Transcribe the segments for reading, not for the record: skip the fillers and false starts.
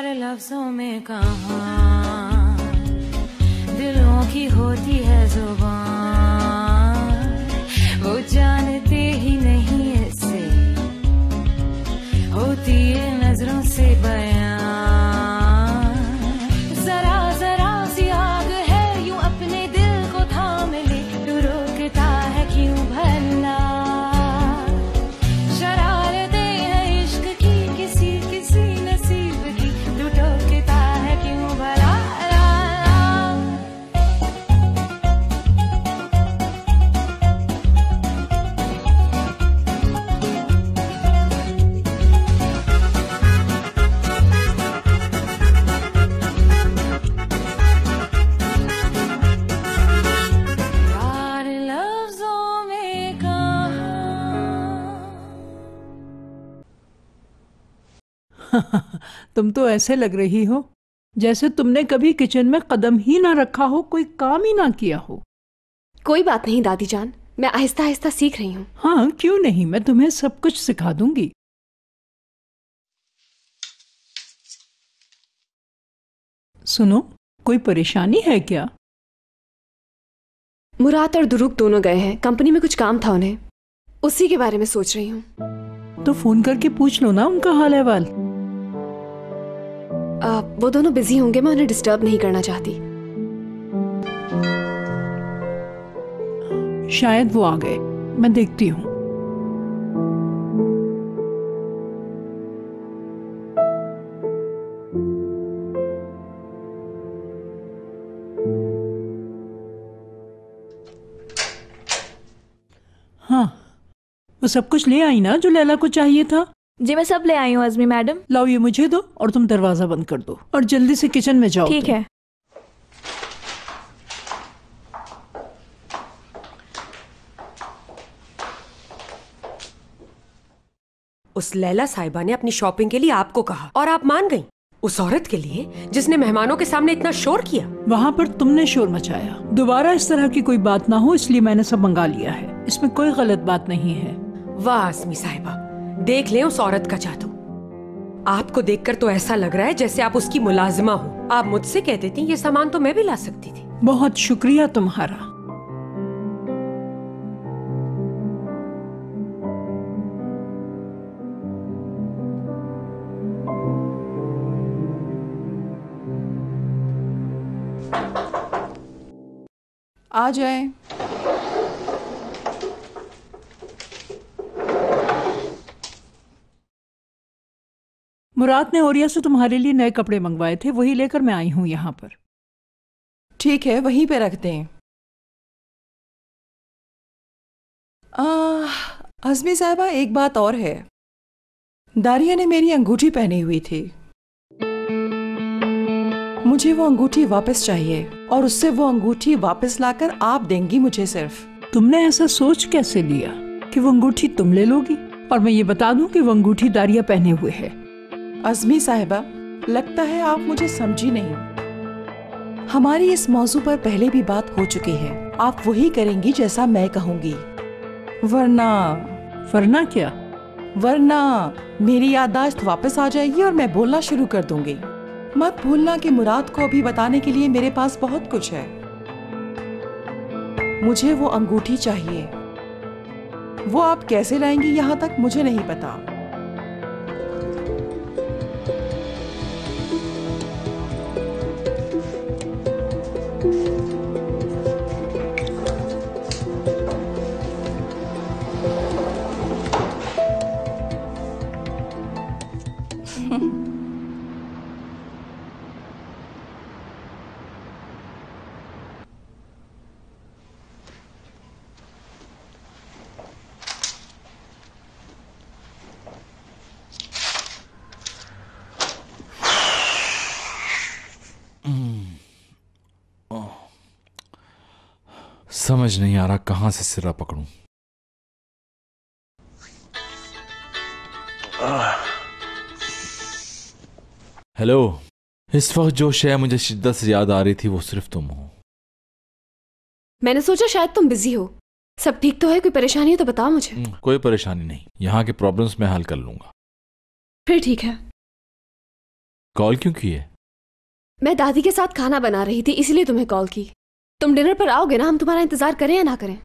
प्यार लफ्जों में कहाँ दिलों की होती है जुबान, वो जानते ही नहीं इससे होती है नजरों से बयान। जरा जरा सी आग है यूं अपने दिल को थाम ले, तू रोकता है क्यों भला। शरारतें हैं इश्क की किसी किसी नसीब की, तू टोकता है क्यों भला। तुम तो ऐसे लग रही हो जैसे तुमने कभी किचन में कदम ही ना रखा हो, कोई काम ही ना किया हो। कोई बात नहीं दादी जान, मैं आहिस्ता आहिस्ता सीख रही हूँ। हाँ क्यों नहीं, मैं तुम्हें सब कुछ सिखा दूंगी। सुनो, कोई परेशानी है क्या? मुराद और दुरुक दोनों गए हैं, कंपनी में कुछ काम था उन्हें, उसी के बारे में सोच रही हूँ। तो फोन करके पूछ लो ना उनका हाल अहवाल। वो दोनों बिजी होंगे, मैं उन्हें डिस्टर्ब नहीं करना चाहती। शायद वो आ गए, मैं देखती हूँ। हाँ, वो सब कुछ ले आई ना जो लैला को चाहिए था? जी मैं सब ले आई हूँ अज़मी मैडम। लाओ ये मुझे दो और तुम दरवाजा बंद कर दो और जल्दी से किचन में जाओ। ठीक है। उस लैला साहिबा ने अपनी शॉपिंग के लिए आपको कहा और आप मान गईं। उस औरत के लिए जिसने मेहमानों के सामने इतना शोर किया। वहाँ पर तुमने शोर मचाया। दोबारा इस तरह की कोई बात ना हो इसलिए मैंने सब मंगा लिया है, इसमें कोई गलत बात नहीं है। वाह अज़मी साहिबा, देख लें उस औरत का जादू। आपको देखकर तो ऐसा लग रहा है जैसे आप उसकी मुलाजिमा हो। आप मुझसे कह देती ये सामान तो मैं भी ला सकती थी। बहुत शुक्रिया तुम्हारा। आ जाए। मुराद ने ओरिया से तुम्हारे लिए नए कपड़े मंगवाए थे, वही लेकर मैं आई हूँ यहाँ पर। ठीक है, वहीं पे रख दें। अज़मी साहिबा एक बात और है, दारिया ने मेरी अंगूठी पहनी हुई थी, मुझे वो अंगूठी वापस चाहिए और उससे वो अंगूठी वापस लाकर आप देंगी मुझे। सिर्फ तुमने ऐसा सोच कैसे लिया कि वो अंगूठी तुम ले लोगी? और मैं ये बता दूं कि वो अंगूठी दारिया पहने हुए है। अज़मी साहिबा, लगता है आप मुझे समझी नहीं। हमारी इस मौजू पर पहले भी बात हो चुकी है। आप वही करेंगी जैसा मैं कहूंगी, वरना क्या? वरना मेरी याददाश्त वापस आ जाएगी और मैं बोलना शुरू कर दूंगी। मत भूलना कि मुराद को अभी बताने के लिए मेरे पास बहुत कुछ है। मुझे वो अंगूठी चाहिए। वो आप कैसे लाएंगी यहाँ तक मुझे नहीं पता। समझ नहीं आ रहा कहां से सिरा पकड़ूं। हेलो, इस वक्त जो शय मुझे शिद्दत से याद आ रही थी वो सिर्फ तुम हो। मैंने सोचा शायद तुम बिजी हो। सब ठीक तो है? कोई परेशानी है तो बताओ मुझे। कोई परेशानी नहीं, यहाँ के प्रॉब्लम्स मैं हल कर लूंगा। फिर ठीक है। कॉल क्यों की है? मैं दादी के साथ खाना बना रही थी, इसलिए तुम्हें कॉल की। तुम डिनर पर आओगे ना? हम तुम्हारा इंतजार करें या ना करें?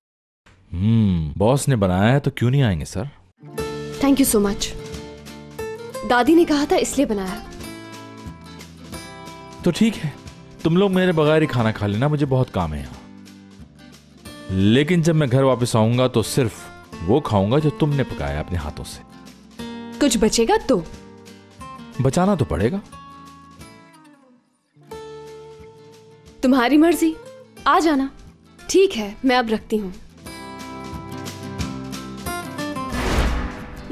बॉस ने बनाया है तो क्यों नहीं आएंगे sir? Thank you so much. दादी ने कहा था इसलिए बनाया। तो ठीक है, तुम लोग मेरे बगैर ही खाना खा लेना, मुझे बहुत काम है यहाँ। लेकिन जब मैं घर वापस आऊंगा तो सिर्फ वो खाऊंगा जो तुमने पकाया अपने हाथों से। कुछ बचेगा तो? बचाना तो पड़ेगा। तुम्हारी मर्जी, आ जाना। ठीक है, मैं अब रखती हूं।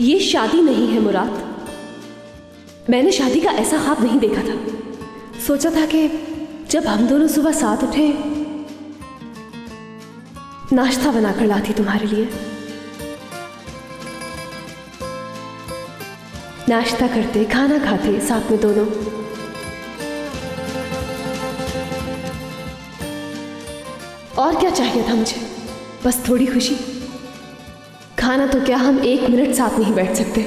ये शादी नहीं है मुराद। मैंने शादी का ऐसा ख्वाब नहीं देखा था। सोचा था कि जब हम दोनों सुबह साथ उठे, नाश्ता बनाकर लाती तुम्हारे लिए। नाश्ता करते, खाना खाते साथ में दोनों। और क्या चाहिए था मुझे? बस थोड़ी खुशी। खाना तो क्या, हम 1 मिनट साथ नहीं बैठ सकते?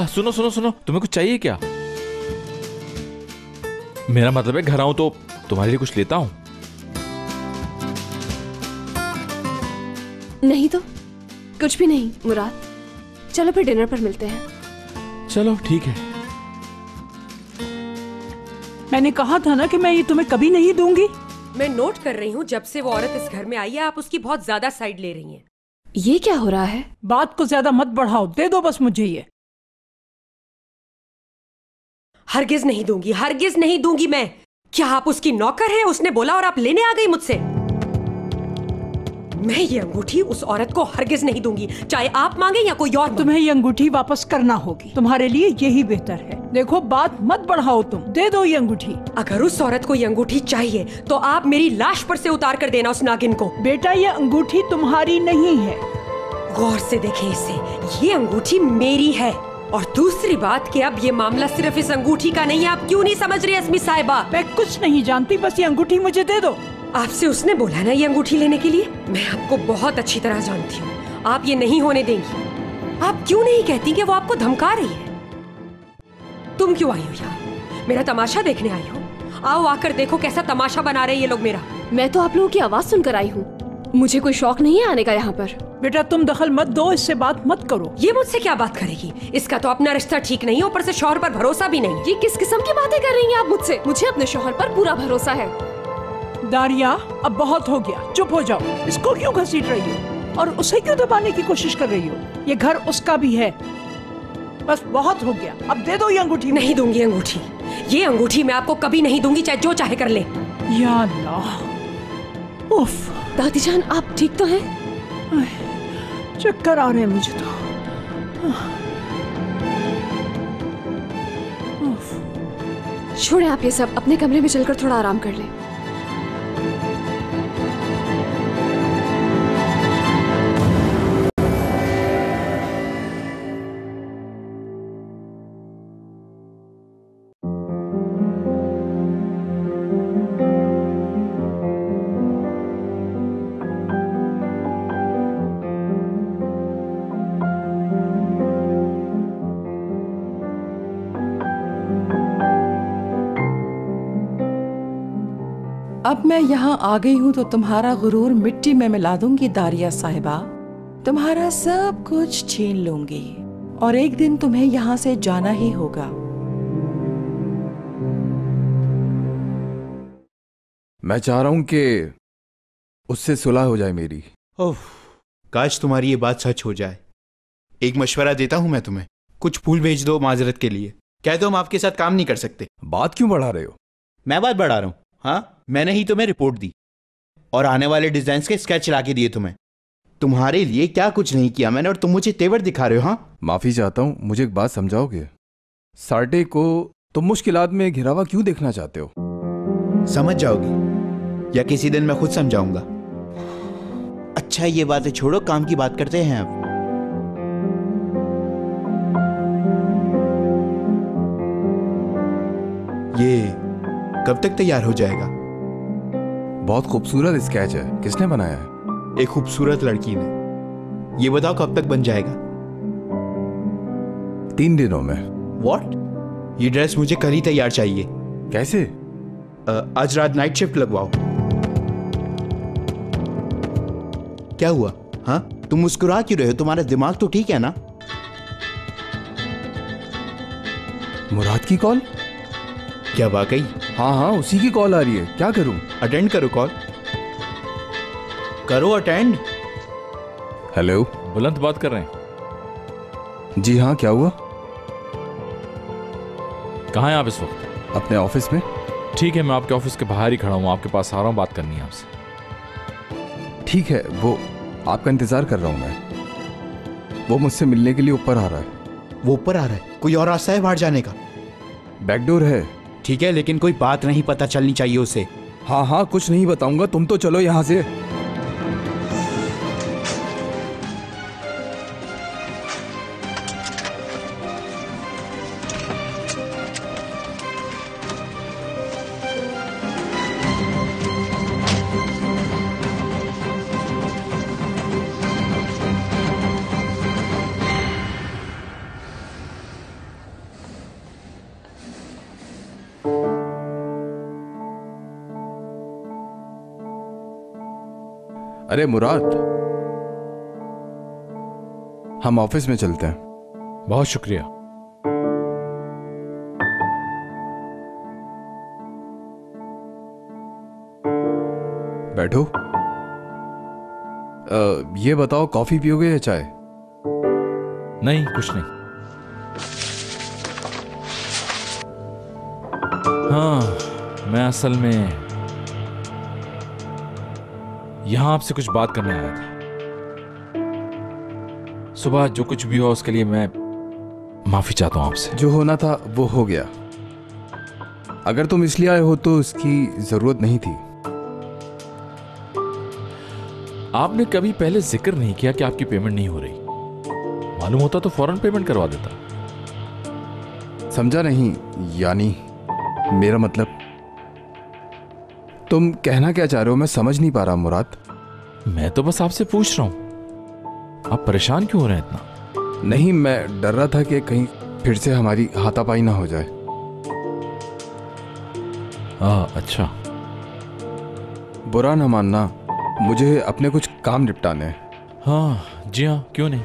सुनो सुनो सुनो, तुम्हें कुछ चाहिए क्या? मेरा मतलब है घर आऊं तो तुम्हारे लिए कुछ लेता हूं। नहीं तो कुछ भी नहीं मुराद। चलो फिर डिनर पर मिलते हैं। चलो ठीक है। मैंने कहा था ना कि मैं ये तुम्हें कभी नहीं दूंगी। मैं नोट कर रही हूँ, जब से वो औरत इस घर में आई है आप उसकी बहुत ज्यादा साइड ले रही हैं। ये क्या हो रहा है? बात को ज्यादा मत बढ़ाओ, दे दो बस मुझे ये। हरगिज नहीं दूंगी, हरगिज नहीं दूंगी मैं। क्या आप उसकी नौकर हैं? उसने बोला और आप लेने आ गई मुझसे। मैं ये अंगूठी उस औरत को हरगिज नहीं दूंगी, चाहे आप मांगे या कोई और। तुम्हें ये अंगूठी वापस करना होगी, तुम्हारे लिए यही बेहतर है। देखो बात मत बढ़ाओ, तुम दे दो ये अंगूठी। अगर उस औरत को ये अंगूठी चाहिए तो आप मेरी लाश पर से उतार कर देना उस नागिन को। बेटा ये अंगूठी तुम्हारी नहीं है। गौर से देखें इसे, ये अंगूठी मेरी है। और दूसरी बात कि अब ये मामला सिर्फ इस अंगूठी का नहीं है। आप क्यों नहीं समझ रही अस्मी साहिबा? मैं कुछ नहीं जानती, बस ये अंगूठी मुझे दे दो। आपसे उसने बोला ना ये अंगूठी लेने के लिए? मैं आपको बहुत अच्छी तरह जानती हूँ, आप ये नहीं होने देंगी। आप क्यों नहीं कहती कि वो आपको धमका रही है? तुम क्यों आई हो यहाँ? मेरा तमाशा देखने आई हो? आओ आकर देखो कैसा तमाशा बना रहे ये लोग मेरा। मैं तो आप लोगों की आवाज सुनकर आई हूँ। मुझे कोई शौक नहीं है आने का यहाँ पर। बेटा तुम दखल मत दो, इससे बात मत करो। ये मुझसे क्या बात करेगी? इसका तो अपना रिश्ता ठीक नहीं है, ऊपर से शौहर पर भरोसा भी नहीं। ये किस किस्म की बातें कर रही हैं आप मुझसे? मुझे अपने शौहर पर पूरा भरोसा है। दारिया अब बहुत हो गया, चुप हो जाओ। इसको क्यों घसीट रही हो और उसे क्यों दबाने की कोशिश कर रही हो? ये घर उसका भी है। बस बहुत हो गया, अब दे दो ये अंगूठी। नहीं दूंगी अंगूठी, ये अंगूठी मैं आपको कभी नहीं दूंगी, चाहे जो चाहे कर ले। या अल्लाह, उफ। दादी जान आप ठीक तो हैं? चक्कर आ रहे हैं मुझे तो। छोड़े आप ये सब, अपने कमरे में चलकर थोड़ा आराम कर लें। अब मैं यहाँ आ गई हूँ तो तुम्हारा गुरूर मिट्टी में मिला दूंगी दारिया साहिबा। तुम्हारा सब कुछ छीन लूंगी और एक दिन तुम्हें यहाँ से जाना ही होगा। मैं चाह रहा हूँ कि उससे सुलह हो जाए मेरी। ओह, काश तुम्हारी ये बात सच हो जाए। एक मशवरा देता हूँ मैं तुम्हें, कुछ फूल भेज दो माजरत के लिए। कह दो हम आपके साथ काम नहीं कर सकते। बात क्यों बढ़ा रहे हो? मैं बात बढ़ा रहा हूँ? हाँ, मैंने ही तुम्हें रिपोर्ट दी और आने वाले डिजाइन के स्केच ला के दिए तुम्हें। तुम्हारे लिए क्या कुछ नहीं किया मैंने और तुम मुझे तेवर दिखा रहे हो। हाँ, माफी चाहता हूँ, मुझे एक बात समझाओगे? साटे को तुम मुश्किलात में घिरावा क्यों देखना चाहते हो? समझ जाओगे या किसी दिन मैं खुद समझाऊंगा। अच्छा ये बातें छोड़ो, काम की बात करते हैं अब। ये कब तक तैयार हो जाएगा? बहुत खूबसूरत स्केच है, किसने बनाया है? एक खूबसूरत लड़की ने। ये बताओ कब तक बन जाएगा? 3 दिनों में। व्हाट? ये ड्रेस मुझे कल ही तैयार चाहिए। कैसे? आज रात नाइट शिफ्ट लगवाओ। क्या हुआ? हाँ, तुम मुस्कुरा क्यों रहे हो? तुम्हारा दिमाग तो ठीक है ना? मुराद की कॉल? क्या वाकई? हाँ हाँ, उसी की कॉल आ रही है। क्या करूं? अटेंड करो कॉल। करो अटेंड। हेलो। बुलंद बात कर रहे हैं? जी हाँ, क्या हुआ? कहाँ हैं आप इस वक्त? अपने ऑफिस में। ठीक है, मैं आपके ऑफिस के बाहर ही खड़ा हूँ, आपके पास आ रहा हूँ, बात करनी है आपसे। ठीक है, वो आपका इंतजार कर रहा हूँ मैं। वो मुझसे मिलने के लिए ऊपर आ रहा है। वो ऊपर आ रहा है? कोई और रास्ता है बाहर जाने का? बैकडोर है। ठीक है, लेकिन कोई बात नहीं पता चलनी चाहिए उसे। हाँ हाँ, कुछ नहीं बताऊंगा, तुम तो चलो यहाँ से। अरे मुराद, हम ऑफिस में चलते हैं। बहुत शुक्रिया। बैठो। ये बताओ, कॉफी पियोगे या चाय? नहीं, कुछ नहीं। हाँ, मैं असल में यहां आपसे कुछ बात करने आया था। सुबह जो कुछ भी हुआ उसके लिए मैं माफी चाहता हूं आपसे। जो होना था वो हो गया। अगर तुम इसलिए आए हो तो इसकी जरूरत नहीं थी। आपने कभी पहले जिक्र नहीं किया कि आपकी पेमेंट नहीं हो रही। मालूम होता तो फौरन पेमेंट करवा देता। समझा नहीं? यानी मेरा मतलब तुम कहना क्या चाह रहे हो? मैं समझ नहीं पा रहा मुराद। मैं तो बस आपसे पूछ रहा हूं, आप परेशान क्यों हो रहे हैं इतना? नहीं, मैं डर रहा था कि कहीं फिर से हमारी हाथापाई ना हो जाए। अच्छा। बुरा ना मानना, मुझे अपने कुछ काम निपटाने हैं। हाँ जी हाँ, क्यों नहीं।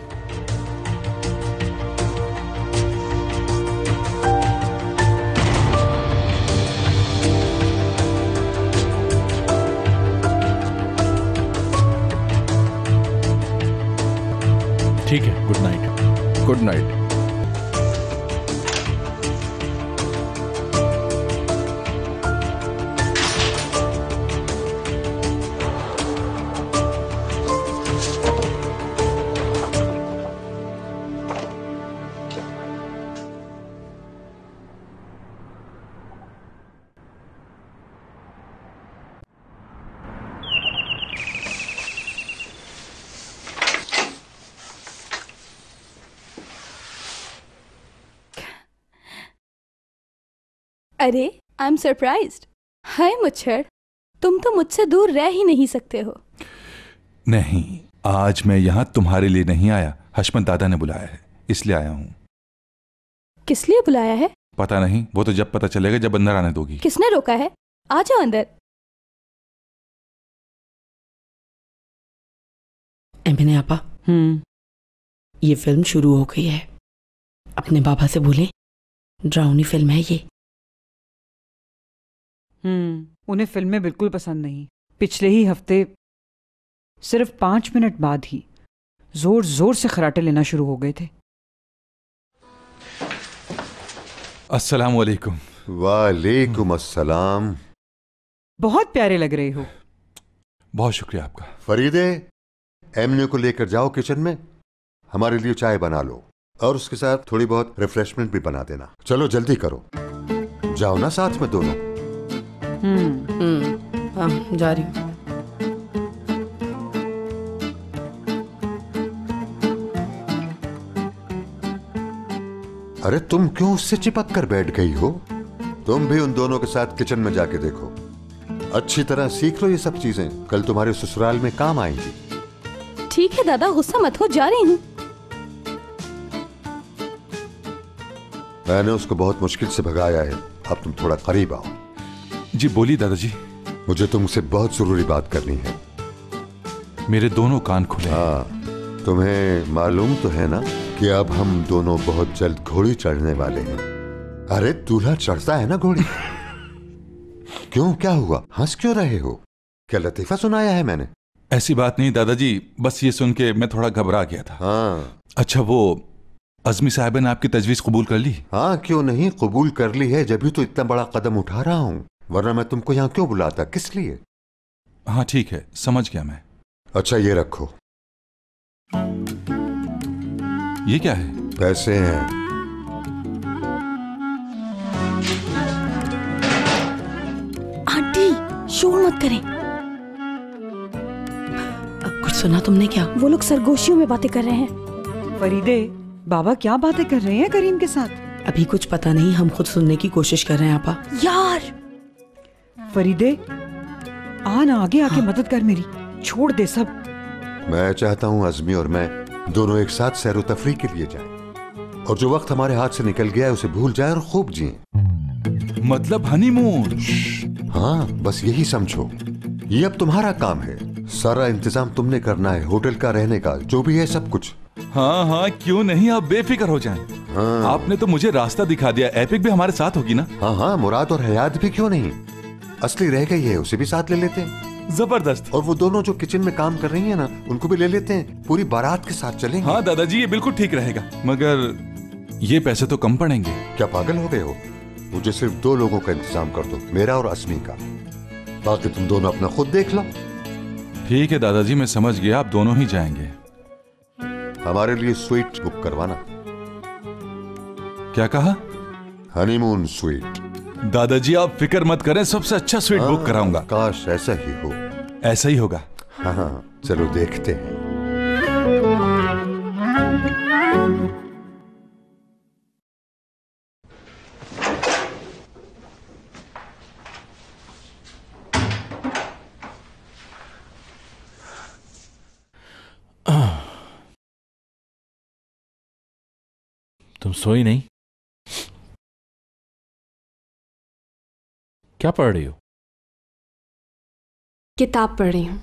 ठीक है, गुड नाइट। Good night. अरे, आई एम सरप्राइज्ड। हाय मुच्छड़, तुम तो मुझसे दूर रह ही नहीं सकते हो। नहीं, आज मैं यहाँ तुम्हारे लिए नहीं आया, हशमत दादा ने बुलाया है, इसलिए आया हूँ। किस लिए बुलाया है? पता नहीं, वो तो जब पता चलेगा जब अंदर आने दोगी। किसने रोका है? आ जाओ अंदर। एमिने आपा, ये फिल्म शुरू हो गई है। अपने बाबा से बोले, ड्राउनी फिल्म है ये। उन्हें फिल्में बिल्कुल पसंद नहीं। पिछले ही हफ्ते सिर्फ 5 मिनट बाद ही जोर जोर से खराटे लेना शुरू हो गए थे। अस्सलाम वालेकुम। वालेकुम अस्सलाम। बहुत प्यारे लग रहे हो। बहुत शुक्रिया आपका। फरीदे, एमने को लेकर जाओ किचन में, हमारे लिए चाय बना लो और उसके साथ थोड़ी बहुत रिफ्रेशमेंट भी बना देना। चलो जल्दी करो, जाओ ना साथ में दोनों। हाँ, जा रही हूँ। अरे तुम क्यों उससे चिपक कर बैठ गई हो? तुम भी उन दोनों के साथ किचन में जाके देखो, अच्छी तरह सीख लो ये सब चीजें, कल तुम्हारे ससुराल में काम आएंगी। ठीक है दादा, गुस्सा मत हो, जा रही हूँ। मैंने उसको बहुत मुश्किल से भगाया है, अब तुम थोड़ा करीब आओ। जी बोलिए दादाजी। मुझे तुमसे बहुत जरूरी बात करनी है। मेरे दोनों कान खुले। हाँ, तुम्हें मालूम तो है ना कि अब हम दोनों बहुत जल्द घोड़ी चढ़ने वाले हैं। अरे दूल्हा चढ़ता है ना घोड़ी। क्यों, क्या हुआ, हंस क्यों रहे हो? क्या लतीफा सुनाया है मैंने? ऐसी बात नहीं दादाजी, बस ये सुन के मैं थोड़ा घबरा गया था। हाँ। अच्छा, वो अज़मी साहिबा ने आपकी तजवीज़ कबूल कर ली? हाँ, क्यों नहीं, कबूल कर ली है, जब भी तो इतना बड़ा कदम उठा रहा हूँ, वरना मैं तुमको यहाँ क्यों बुलाता, किस लिए? हाँ ठीक है, समझ गया मैं। अच्छा ये रखो। ये क्या है? पैसे हैं। आंटी शोर मत करें। कुछ सुना तुमने क्या? वो लोग सरगोशियों में बातें कर रहे हैं। फरीदे, बाबा क्या बातें कर रहे हैं करीम के साथ? अभी कुछ पता नहीं, हम खुद सुनने की कोशिश कर रहे हैं आपा। यार फरीदे, आ ना आगे आके मदद कर मेरी, छोड़ दे सब। मैं चाहता हूँ अज़मी और मैं दोनों एक साथ सैर व तफरीह के लिए जाएं, और जो वक्त हमारे हाथ से निकल गया है उसे भूल जाए और खूब जिए। मतलब हनीमून? हाँ, बस यही समझो। ये अब तुम्हारा काम है, सारा इंतजाम तुमने करना है, होटल का, रहने का, जो भी है सब कुछ। हाँ हाँ, क्यों नहीं, आप बेफिक्र हो जाएं। हाँ। आपने तो मुझे रास्ता दिखा दिया, एपिक भी हमारे साथ होगी ना? हाँ हाँ, मुराद और हयात भी क्यों नहीं, असली रह गई है, उसे भी साथ ले लेते हैं। जबरदस्त। और वो दोनों जो किचन में काम कर रही है ना, उनको भी ले लेते हैं, पूरी बारात के साथ चलेंगे। हाँ दादाजी, ये बिल्कुल ठीक रहेगा, मगर ये पैसे तो कम पड़ेंगे। क्या पागल हो गए हो? मुझे सिर्फ 2 लोगों का इंतजाम कर दो, मेरा और अज़मी का, बाकी तुम दोनों अपना खुद देख लो। ठीक है दादाजी, मैं समझ गया, आप दोनों ही जाएंगे। हमारे लिए स्वीट बुक करवाना। क्या कहा? Honeymoon sweet. दादाजी आप फिक्र मत करें, सबसे अच्छा स्वीट बुक कराऊंगा। काश ऐसा ही हो। ऐसा ही होगा। हाँ, चलो देखते हैं। तुम सोई नहीं? क्या पढ़ रही हो? किताब पढ़ रही हूं।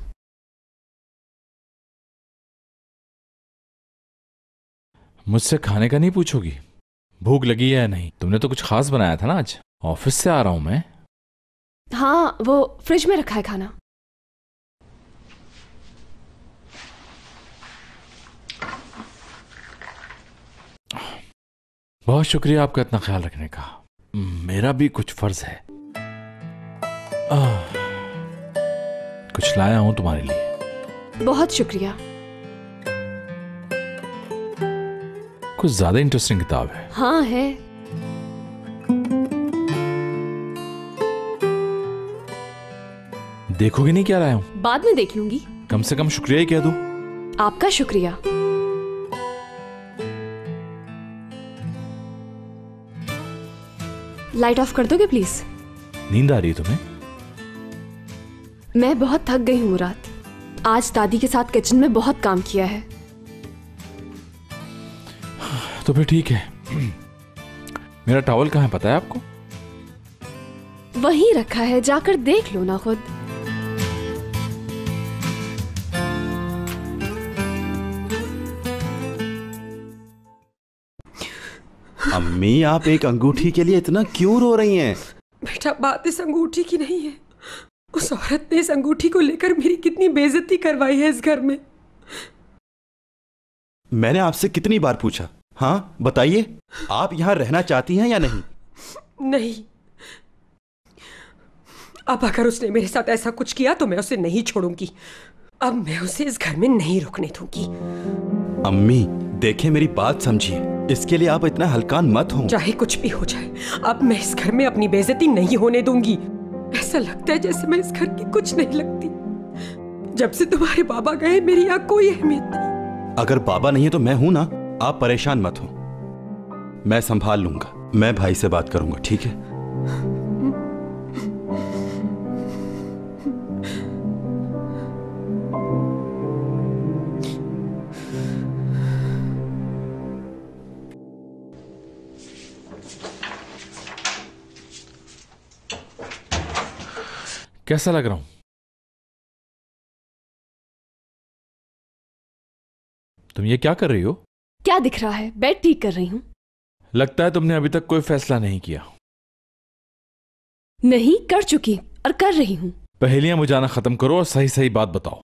मुझसे खाने का नहीं पूछोगी? भूख लगी है या नहीं? तुमने तो कुछ खास बनाया था ना आज। ऑफिस से आ रहा हूं मैं। हाँ, वो फ्रिज में रखा है खाना। बहुत शुक्रिया आपका इतना ख्याल रखने का। मेरा भी कुछ फर्ज है। कुछ लाया हूं तुम्हारे लिए। बहुत शुक्रिया। कुछ ज्यादा इंटरेस्टिंग किताब है। हाँ है। देखोगे नहीं क्या लाया हूं? बाद में देख लूंगी। कम से कम शुक्रिया ही कह दो। आपका शुक्रिया। लाइट ऑफ कर दोगे प्लीज? नींद आ रही है तुम्हें? मैं बहुत थक गई हूँ मुराद। आज दादी के साथ किचन में बहुत काम किया है। तो फिर ठीक है। मेरा टॉवल कहाँ है पता है आपको? वहीं रखा है, जाकर देख लो ना खुद। अम्मी, आप एक अंगूठी के लिए इतना क्यों रो रही हैं? बेटा, बात इस अंगूठी की नहीं है। उस औरत ने इस अंगूठी को लेकर मेरी कितनी बेइज्जती करवाई है इस घर में। मैंने आपसे कितनी बार पूछा, हाँ बताइए, आप यहाँ रहना चाहती हैं या नहीं? नहीं। अब अगर उसने मेरे साथ ऐसा कुछ किया तो मैं उसे नहीं छोड़ूंगी। अब मैं उसे इस घर में नहीं रुकने दूंगी। अम्मी देखें, मेरी बात समझिए, इसके लिए आप इतना हल्कान मत हो। चाहे कुछ भी हो जाए, अब मैं इस घर में अपनी बेइज्जती नहीं होने दूंगी। ऐसा लगता है जैसे मैं इस घर की कुछ नहीं लगती। जब से तुम्हारे बाबा गए मेरी यहाँ कोई अहमियत नहीं। अगर बाबा नहीं है तो मैं हूं ना, आप परेशान मत हो, मैं संभाल लूंगा। मैं भाई से बात करूंगा, ठीक है? कैसा लग रहा हूं? तुम ये क्या कर रही हो? क्या दिख रहा है? बेड ठीक कर रही हूं। लगता है तुमने अभी तक कोई फैसला नहीं किया। नहीं, कर चुकी और कर रही हूं। पहेलियां बुझाना खत्म करो और सही सही बात बताओ।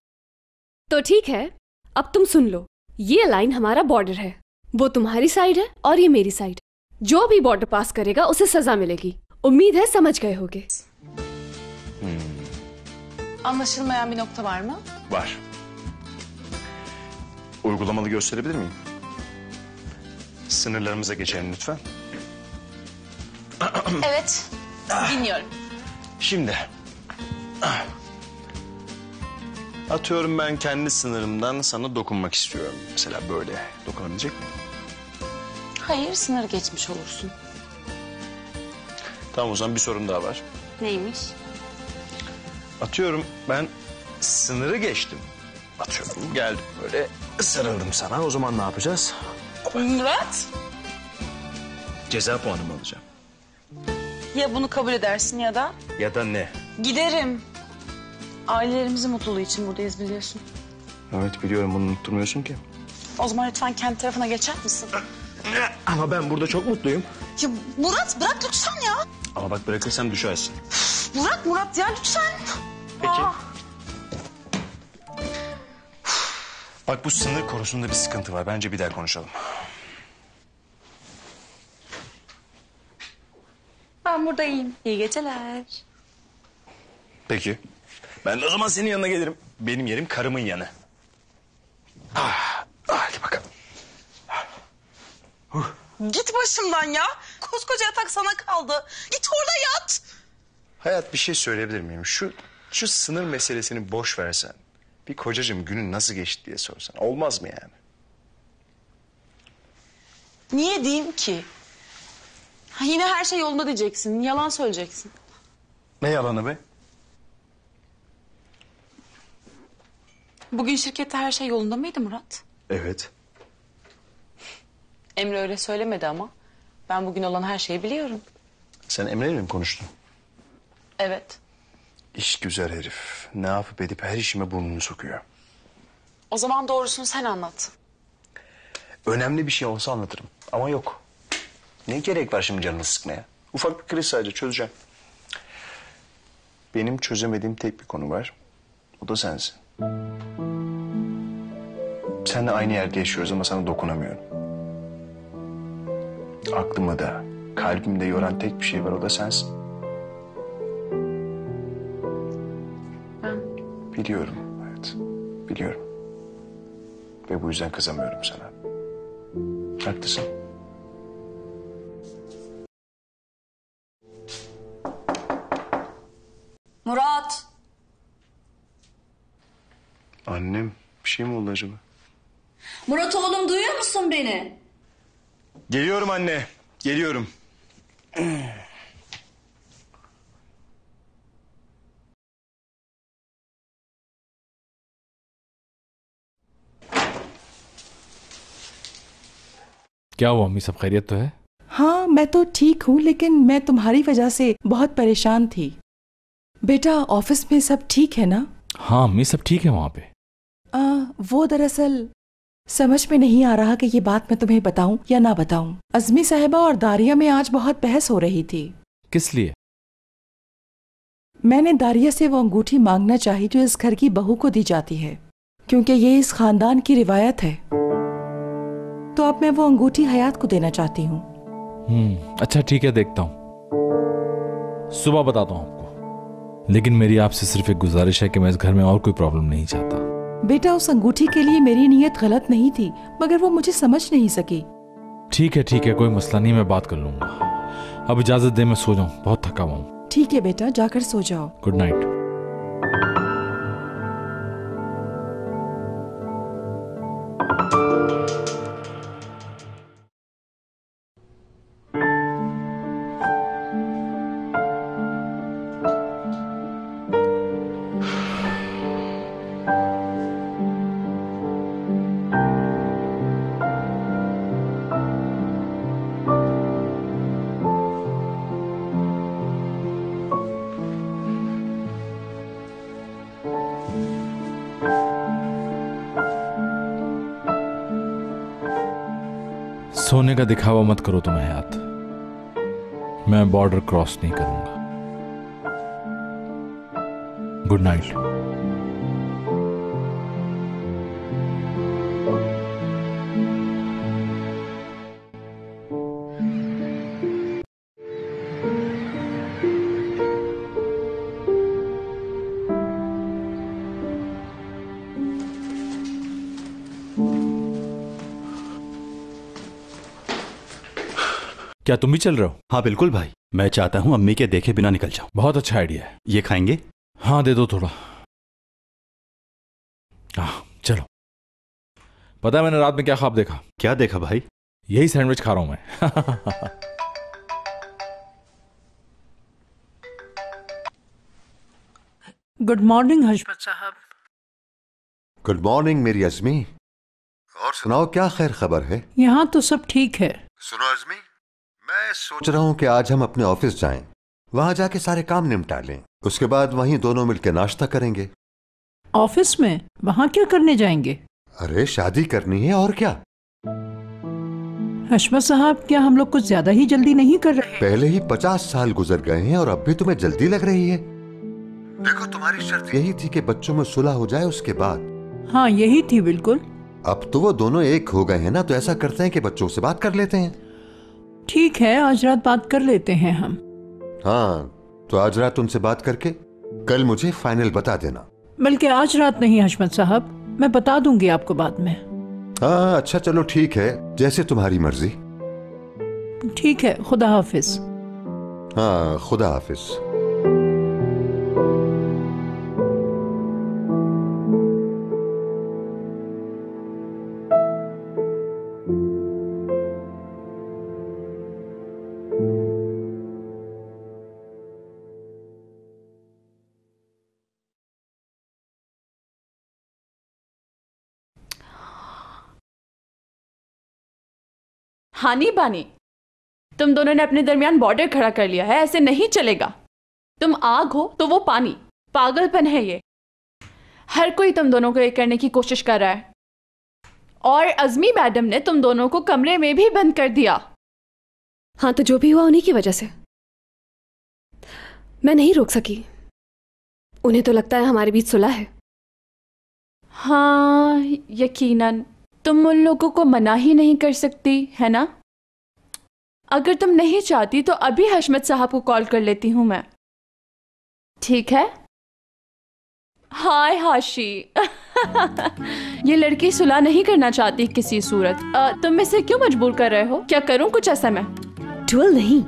तो ठीक है, अब तुम सुन लो। ये लाइन हमारा बॉर्डर है, वो तुम्हारी साइड है और ये मेरी साइड। जो भी बॉर्डर पास करेगा उसे सजा मिलेगी। उम्मीद है समझ गए होगे। Anlaşılmayan bir nokta var mı? Var. Uygulamalı gösterebilir miyim? Sınırlarımıza geçelim lütfen. Evet, dinliyorum. Şimdi. Atıyorum ben kendi sınırımdan sana dokunmak istiyorum. Mesela böyle dokunabilecek miyim? Hayır, sınır geçmiş olursun. Tamam, o zaman bir sorum daha var. Neymiş? Atıyorum ben sınırı geçtim. Atıyorum geldim böyle sarıldım sana. O zaman ne yapacağız? Murat, Ceza puanı mı alacağım? ya bunu kabul edersin ya da Ya da ne? giderim. Ailelerimizin mutluluğu için buradayız biliyorsun. Evet biliyorum, bunu unutturmuyorsun ki. O zaman lütfen kendi tarafına geçer misin? Ama ben burada çok mutluyum. Ya Murat bırak lütfen ya. Ama bak bırakırsam düşersin. Bırak Murat ya lütfen. Peki. Bak bu sınır konusunda bir sıkıntı var. Bence bir daha konuşalım. Ben buradayım. İyi geceler. Peki. Ben de o zaman senin yanına gelirim. Benim yerim karımın yanı. Hadi bakalım. Git başımdan ya. Koskoca yatak sana kaldı. Git orada yat. Hayat, bir şey söyleyebilir miyim? Şu sınır meselesini boş versen. Bir kocacığım günün nasıl geçti diye sorsan. Olmaz mı yani? Niye diyeyim ki? Ha, yine her şey yolunda diyeceksin. Yalan söyleyeceksin. Ne yalanı be? Bugün şirkette her şey yolunda mıydı Murat? Evet. Emre öyle söylemedi ama. Ben bugün olan her şeyi biliyorum. Sen Emre'yle mi konuştun? Evet. İş güzel herif. Ne yapıp edip her işime burnunu sokuyor. O zaman doğrusunu sen anlat. Önemli bir şey olsa anlatırım. Ama yok. Ne gerek var şimdi canını sıkmaya? Ufak bir kriz sadece, çözeceğim. Benim çözemediğim tek bir konu var. O da sensin. Seninle aynı yerde yaşıyoruz ama sana dokunamıyorum. Aklımı da, kalbimi de yoran tek bir şey var, o da sensin. Biliyorum, evet. Biliyorum. Ve bu yüzden kızamıyorum sana. Haklısın. Murat. Annem, bir şey mi oldu acaba? Murat oğlum duyuyor musun beni? Geliyorum anne, geliyorum. क्या हुआ अम्मी, सब खैरियत तो है? हाँ, मैं तो ठीक हूँ, लेकिन मैं तुम्हारी वजह से बहुत परेशान थी। बेटा, ऑफिस में सब ठीक है ना? हाँ अम्मी, सब ठीक है वहाँ पे। वो दरअसल समझ में नहीं आ रहा कि ये बात मैं तुम्हें बताऊं या ना बताऊं। अज़मी साहिबा और दारिया में आज बहुत बहस हो रही थी। किस लिए? मैंने दारिया से वो अंगूठी मांगना चाही जो इस घर की बहू को दी जाती है, क्योंकि ये इस खानदान की रिवायत है। तो अब मैं वो अंगूठी हयात को देना चाहती हूँ। अच्छा ठीक है, देखता हूँ, सुबह बताता हूँ आपको। लेकिन मेरी आपसे सिर्फ एक गुजारिश है कि मैं इस घर में और कोई प्रॉब्लम नहीं चाहता। बेटा, उस अंगूठी के लिए मेरी नीयत गलत नहीं थी, मगर वो मुझे समझ नहीं सकी। ठीक है, कोई मसला नहीं, मैं बात कर लूंगा। अब इजाजत दे, मैं सो जाऊं, बहुत थका हुआ हूं। ठीक है बेटा, जाकर सो जाओ। Good night. का दिखावा मत करो तुम हयात। मैं बॉर्डर क्रॉस नहीं करूंगा। Good night. क्या तुम भी चल रहे हो? हाँ बिल्कुल भाई, मैं चाहता हूँ अम्मी के देखे बिना निकल जाऊं। बहुत अच्छा आइडिया है। ये खाएंगे? हाँ दे दो थोड़ा। हाँ चलो। पता है मैंने रात में क्या ख्वाब देखा? क्या देखा भाई? यही सैंडविच खा रहा हूं मैं। गुड मॉर्निंग हशमत साहब। गुड मॉर्निंग मेरी अज़मी। और सुनाओ क्या खैर खबर है? यहाँ तो सब ठीक है। सुनो अज़मी, मैं सोच रहा हूँ कि आज हम अपने ऑफिस जाएं, वहां जाके सारे काम निपटा लें, उसके बाद वहीं दोनों मिलकर नाश्ता करेंगे। ऑफिस में? वहाँ क्या करने जाएंगे? अरे शादी करनी है और क्या। हशमत साहब, क्या हम लोग कुछ ज्यादा ही जल्दी नहीं कर रहे? पहले ही 50 साल गुजर गए हैं और अब भी तुम्हें जल्दी लग रही है? देखो तुम्हारी शर्त यही थी कि बच्चों में सुलह हो जाए उसके बाद। हाँ यही थी बिल्कुल। अब तो वो दोनों एक हो गए हैं ना, तो ऐसा करते हैं कि बच्चों से बात कर लेते हैं। ठीक है, आज रात बात कर लेते हैं हम। हाँ तो आज रात उनसे बात करके कल मुझे फाइनल बता देना। बल्कि आज रात नहीं हशमत साहब, मैं बता दूंगी आपको बाद में। हाँ अच्छा चलो ठीक है, जैसे तुम्हारी मर्जी। ठीक है, खुदा हाफिज। हाँ खुदा हाफिज। हानी बानी, तुम दोनों ने अपने दरमियान बॉर्डर खड़ा कर लिया है, ऐसे नहीं चलेगा। तुम आग हो तो वो पानी, पागलपन है ये। हर कोई तुम दोनों को एक करने की कोशिश कर रहा है और अज़मी मैडम ने तुम दोनों को कमरे में भी बंद कर दिया। हाँ तो जो भी हुआ उन्हीं की वजह से। मैं नहीं रोक सकी। उन्हें तो लगता है हमारे बीच सुलह है। हाँ यकीनन तुम उन लोगों को मना ही नहीं कर सकती है ना। अगर तुम नहीं चाहती तो अभी हशमत साहब को कॉल कर लेती हूं मैं। ठीक है? हाय हाशी। ये लड़की सुलह नहीं करना चाहती किसी सूरत। तुम इसे क्यों मजबूर कर रहे हो? क्या करूं कुछ ऐसा मैं? ट्वेल नहीं।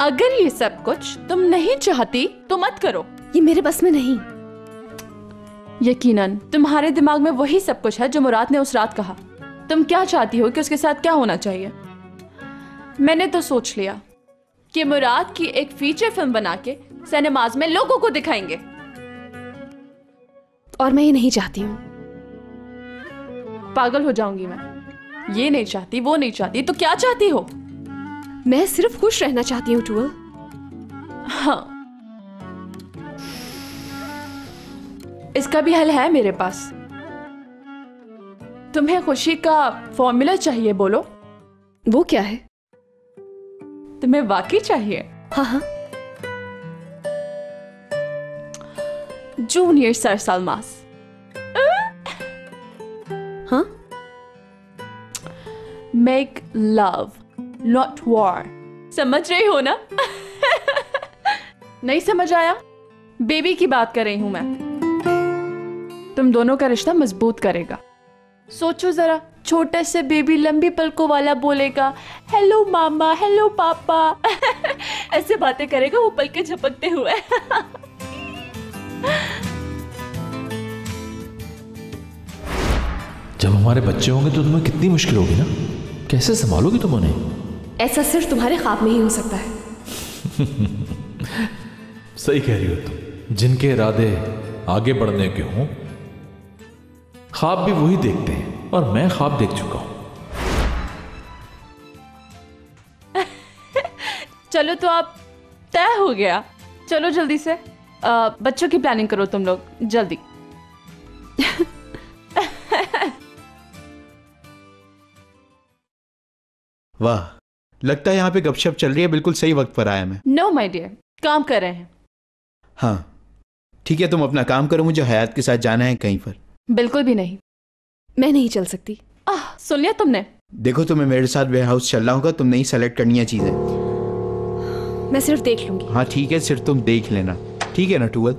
अगर ये सब कुछ तुम नहीं चाहती तो मत करो। ये मेरे बस में नहीं। यकीनन तुम्हारे दिमाग में वही सब कुछ है जो मुराद ने उस रात कहा। तुम क्या चाहती हो कि उसके साथ क्या होना चाहिए? मैंने तो सोच लिया कि मुराद की एक फीचर फिल्म बना के सिनेमाज में लोगों को दिखाएंगे। और मैं ये नहीं चाहती हूँ। पागल हो जाऊंगी मैं। ये नहीं चाहती, वो नहीं चाहती, तो क्या चाहती हो? मैं सिर्फ खुश रहना चाहती हूँ ट्वेल। हाँ इसका भी हल है मेरे पास। तुम्हें खुशी का फॉर्मूला चाहिए? बोलो। वो क्या है? तुम्हें वाकई चाहिए? हाँ हाँ। जूनियर सर सलमास। हाँ? Make love not war. समझ रही हो ना? नहीं समझ आया? बेबी की बात कर रही हूं मैं। तुम दोनों का रिश्ता मजबूत करेगा। सोचो जरा, छोटे से बेबी लंबी पलकों वाला बोलेगा हेलो मामा, हेलो पापा। ऐसे बातें करेगा वो पलके झपकते हुए। जब हमारे बच्चे होंगे तो तुम्हें कितनी मुश्किल होगी ना। कैसे संभालोगी तुम उन्हें? ऐसा सिर्फ तुम्हारे ख्वाब में ही हो सकता है। सही कह रही हो तुम। जिनके इरादे आगे बढ़ने के हों, ख्वाब भी वही देखते हैं, और मैं ख्वाब देख चुका हूं। चलो तो आप तय हो गया। चलो जल्दी से बच्चों की प्लानिंग करो तुम लोग, जल्दी। वाह, लगता है यहाँ पे गपशप चल रही है। बिल्कुल सही वक्त पर आया मैं। नो माय डियर, काम कर रहे हैं। हाँ ठीक है, तुम अपना काम करो, मुझे हयात के साथ जाना है कहीं पर। बिल्कुल भी नहीं, मैं नहीं चल सकती। सुन लिया तुमने? देखो, तुम्हें मेरे साथ वेयर हाउस चलना होगा, तुमने ही सेलेक्ट करनी है चीजें। मैं सिर्फ देख लूंगी। हाँ ठीक है, सिर्फ तुम देख लेना, ठीक है ना टूवल?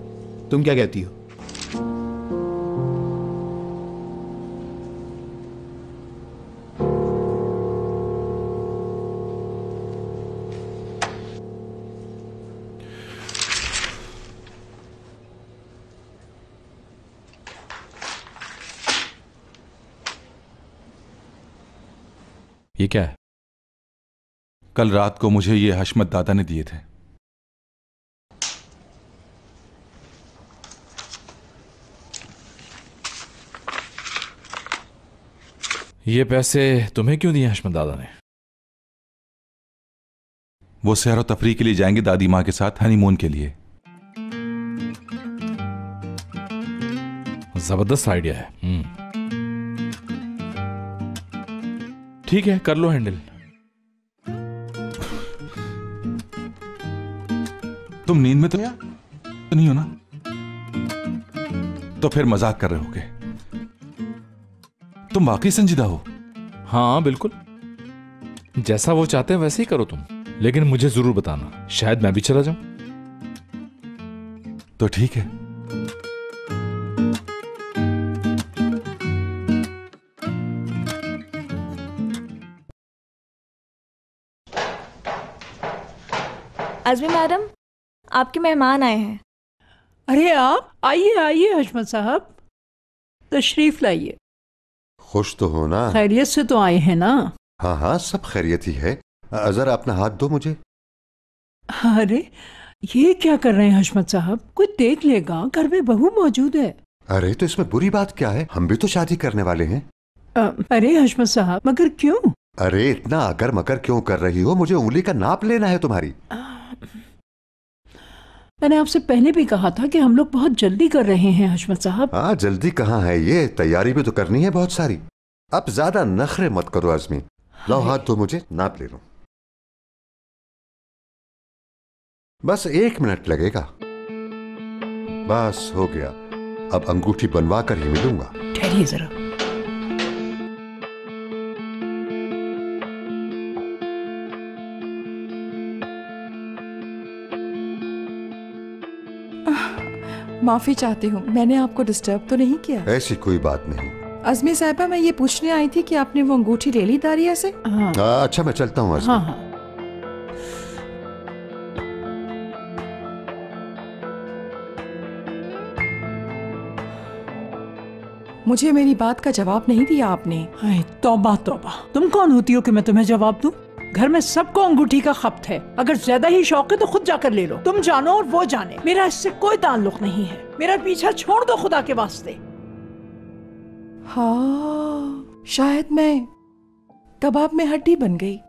तुम क्या कहती हो? ये क्या है? कल रात को मुझे ये हशमत दादा ने दिए थे। ये पैसे तुम्हें क्यों दिए हशमत दादा ने? वो सैर और तफरीह के लिए जाएंगे दादी माँ के साथ हनीमून के लिए। जबरदस्त आइडिया है। ठीक है, कर लो हैंडल। तुम नींद में तो नहीं हो ना? तो फिर मजाक कर रहे होगे। तुम वाकई संजीदा हो? हाँ बिल्कुल, जैसा वो चाहते हैं वैसे ही करो तुम, लेकिन मुझे जरूर बताना, शायद मैं भी चला जाऊं। तो ठीक है। आजमी मैडम, आपके मेहमान आए हैं। अरे आप आइए आइए हशमत साहब, तशरीफ लाइए। खुश तो हो ना? खैरियत से तो आए हैं ना? हाँ हाँ, सब खैरियत ही है। जरा अपना हाथ दो मुझे। अरे ये क्या कर रहे हैं हशमत साहब? कोई देख लेगा, घर में बहू मौजूद है। अरे तो इसमें बुरी बात क्या है? हम भी तो शादी करने वाले हैं। अरे हशमत साहब, मगर क्यों? अरे इतना अगर मकर क्यों कर रही हो? मुझे उंगली का नाप लेना है तुम्हारी। मैंने आपसे पहले भी कहा था कि हम लोग बहुत जल्दी कर रहे हैं हशमत साहब। हाँ, जल्दी कहाँ है, ये तैयारी भी तो करनी है बहुत सारी। अब ज्यादा नखरे मत करो आजमी। लाओ हाथ दो मुझे, नाप ले लो। बस 1 मिनट लगेगा। बस हो गया। अब अंगूठी बनवा कर ही मिलूंगा। ठहरिए जरा। माफी चाहती हूँ, मैंने आपको डिस्टर्ब तो नहीं किया? ऐसी कोई बात नहीं। अजमी साहिबा, मैं ये पूछने आई थी कि आपने वो अंगूठी ले ली दारिया से? अच्छा मैं चलता हूँ आजमी। हाँ। मुझे मेरी बात का जवाब नहीं दिया आपने। तौबा तौबा, तुम कौन होती हो कि मैं तुम्हें जवाब दूं? घर में सबको अंगूठी का खपत है। अगर ज्यादा ही शौक है तो खुद जाकर ले लो। तुम जानो और वो जाने, मेरा इससे कोई ताल्लुक नहीं है। मेरा पीछा छोड़ दो खुदा के वास्ते। हाँ, शायद मैं कबाब में हड्डी बन गई।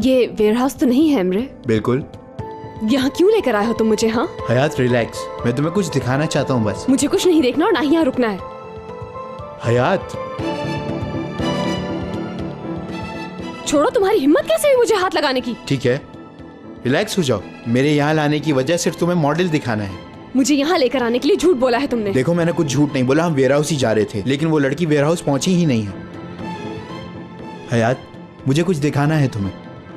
ये वेयरहाउस तो नहीं है एमरे? बिल्कुल। यहाँ क्यों लेकर आए हो तुम मुझे? हाँ हयात रिलैक्स, मैं तुम्हें कुछ दिखाना चाहता हूँ बस। मुझे कुछ नहीं देखना और ना ही यहाँ रुकना है। हयात छोड़ो, तुम्हारी हिम्मत कैसे हुई मुझे हाथ लगाने की? ठीक है, रिलैक्स हो जाओ। मेरे यहाँ लाने की वजह सिर्फ तुम्हें मॉडल दिखाना है। मुझे यहाँ लेकर आने के लिए झूठ बोला है तुमने। देखो मैंने कुछ झूठ नहीं बोला, हम वेयरहाउस ही जा रहे थे, लेकिन वो लड़की वेयरहाउस पहुंची ही नहीं है। हयात मुझे कुछ दिखाना है तुम्हें,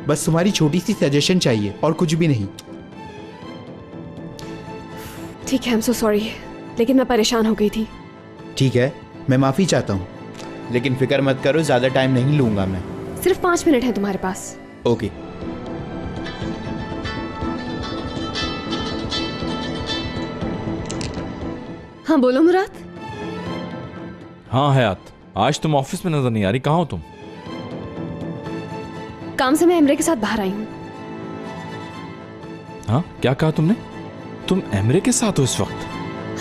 बस तुम्हारी छोटी सी सजेशन चाहिए और कुछ भी नहीं। ठीक है, आई एम सो सॉरी, लेकिन मैं परेशान हो गई थी। ठीक है, मैं माफी चाहता हूँ, लेकिन फिक्र मत करो, ज्यादा टाइम नहीं लूंगा मैं। सिर्फ 5 मिनट है तुम्हारे पास। ओके। हाँ बोलो मुराद। हाँ हयात, आज तुम ऑफिस में नजर नहीं आ रही, कहाँ हो तुम? काम से मैं एमरे के साथ बाहर आई हूँ। हाँ, क्या कहा तुमने? तुम एमरे के साथ हो इस वक्त?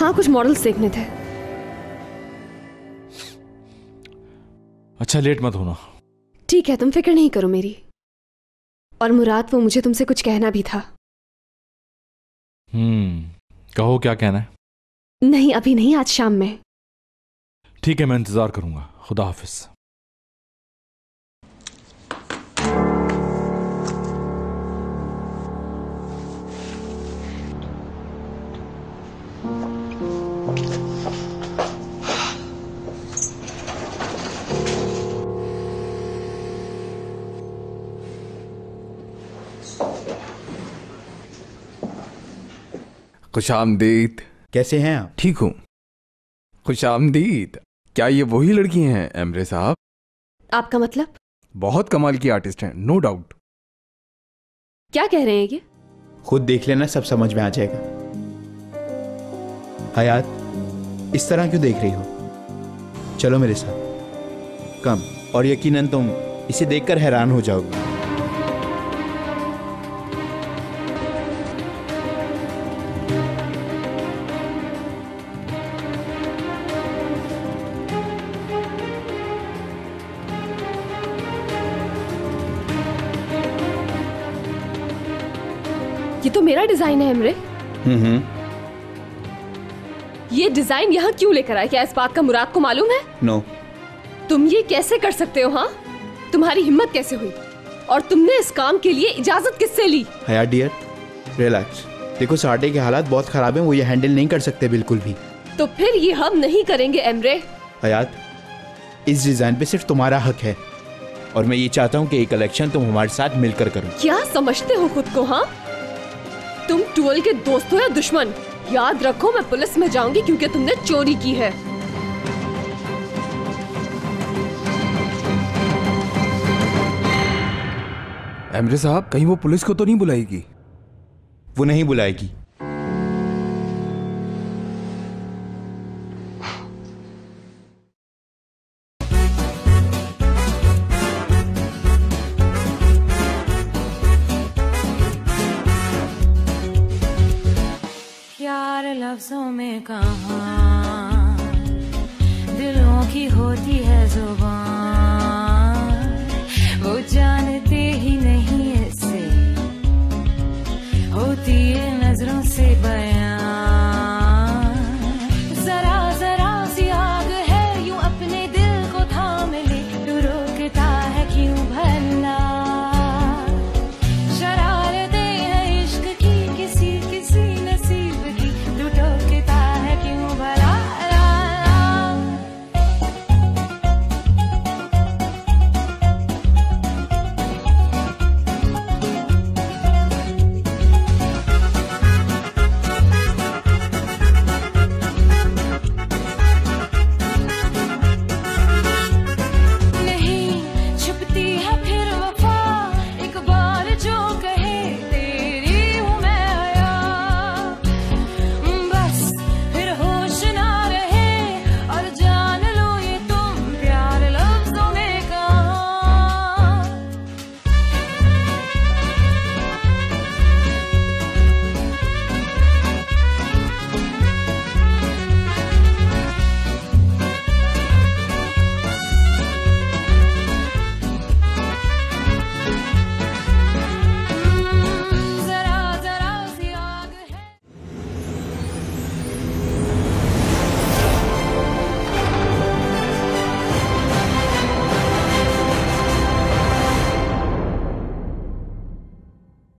हाँ, कुछ मॉडल्स देखने थे। अच्छा, लेट मत होना। ठीक है, तुम फिक्र नहीं करो मेरी। और मुराद, वो मुझे तुमसे कुछ कहना भी था। कहो, क्या कहना है? नहीं, अभी नहीं, आज शाम में। ठीक है, मैं इंतजार करूंगा। खुदा हाफिज। खुशामदीद। कैसे हैं आप? ठीक हूँ। खुशामदीद। क्या ये वही लड़की हैं एमरे साहब? आपका मतलब? बहुत कमाल की आर्टिस्ट हैं, नो डाउट। क्या कह रहे हैं ये? खुद देख लेना, सब समझ में आ जाएगा। हयात, इस तरह क्यों देख रही हो? चलो मेरे साथ, कम। और यकीनन तुम इसे देखकर हैरान हो जाओगी। ये तो मेरा डिजाइन है एमरे। ये डिजाइन यहाँ क्यों लेकर आए? क्या इस बात का मुराद को मालूम है? नो। तुम ये कैसे कर सकते हो? हाँ, तुम्हारी हिम्मत कैसे हुई? और तुमने इस काम के लिए इजाजत किससे ली? हयात डियर, रिलैक्स। देखो, साडे के हालात बहुत खराब हैं, वो ये हैंडल नहीं कर सकते बिल्कुल भी। तो फिर ये हम नहीं करेंगे एमरे। हयात, इस डिजाइन पे सिर्फ तुम्हारा हक है, और मैं ये चाहता हूँ कि ये कलेक्शन तुम हमारे साथ मिलकर करो। क्या समझते हो खुद को? हाँ, तुम टूअल के दोस्त हो या दुश्मन? याद रखो, मैं पुलिस में जाऊंगी क्योंकि तुमने चोरी की है। एमरे साहब, कहीं वो पुलिस को तो नहीं बुलाएगी? वो नहीं बुलाएगी। प्यार लफ्जों में कहाँ